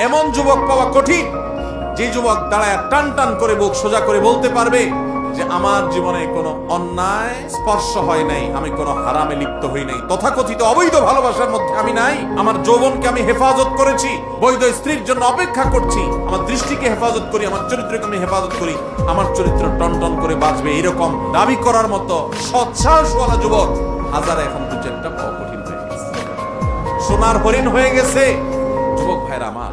এমন যুবক পাওয়া কঠিন, যে যুবক দাঁড়ায় টান টান করে বুক সোজা করে বলতে পারবে যে আমার জীবনে কোনো অন্যায় স্পর্শ হয় নাই, আমি কোনো হারামে লিপ্ত হই নাই, তথাকথিত অবৈধ ভালোবাসার মধ্যে আমি নাই, আমার যৌবনকে আমি হেফাজত করেছি, বৈধ স্ত্রীর জন্য অপেক্ষা করছি, আমার দৃষ্টিকে হেফাজত করি, আমার চরিত্রকে আমি হেফাজত করি, আমার চরিত্র টন টন করে বাঁচবে, এরকম দাবি করার মতো সৎসাহসওয়ালা যুবক হাজার এখন দু চারটা পাওয়া কঠিন হয়ে গেছে, সোনার হরিণ হয়ে গেছে। যুবক ভাইরা আমার,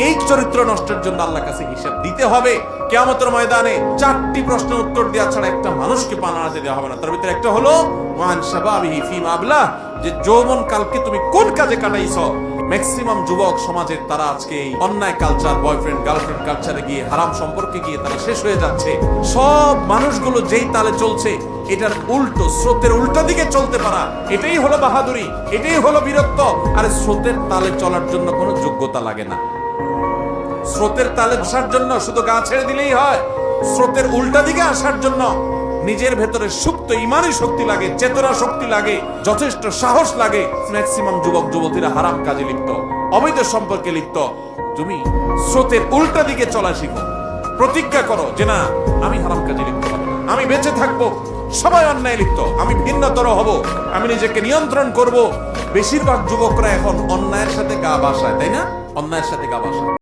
এই চরিত্র নষ্টের জন্য আল্লাহর কাছে হিসাব দিতে হবে। কিয়ামতের ময়দানে 4টি প্রশ্নের উত্তর দেওয়া ছাড়া একটা মানুষকে পানাতে দেওয়া হবে না। তার ভিতরে একটা হলো ওয়ান শাবাবিহি ফিমা আবলা, যে যৌবন কালকে তুমি কোন কাজে কাটাইছো। ম্যাক্সিমাম যুবক সমাজের তারা আজকে এই অন্যায় কালচার, বয়ফ্রেন্ড গার্লফ্রেন্ড কালচারে গিয়ে, হারাম সম্পর্কে গিয়ে তারা শেষ হয়ে যাচ্ছে। সব মানুষগুলো যেই তালে চলছে, এটার উল্টো, স্রোতের উল্টো দিকে চলতে পারা, এটাই হলো বাহাদুরি, এটাই হলো বীরত্ব। আর স্রোতের তালে চলার জন্য কোনো যোগ্যতা লাগে না। স্রোতের তালে আসার জন্য শুধু গা ছেড়ে দিলেই হয়। স্রোতের উল্টা দিকে আসার জন্য নিজের ভেতরে সুপ্ত ইমানি শক্তি লাগে, চেতনা শক্তি লাগে, যথেষ্ট সাহস লাগে। ম্যাক্সিমাম যুবক যুবতীরা হারাম কাজে লিপ্ত, অবৈধ সম্পর্কে লিপ্ত। তুমি স্রোতের উল্টা দিকে চলা শিখো, প্রতিজ্ঞা করো যে না, আমি হারাম কাজে লিপ্ত হব না, আমি বেঁচে থাকবো। সবাই অন্যায় লিপ্ত, আমি ভিন্নতর হব, আমি নিজেকে নিয়ন্ত্রণ করব। বেশিরভাগ যুবকরা এখন অন্যায়ের সাথে গা ভাসায়, তাই না? অন্যায়ের সাথে গা ভাসায়।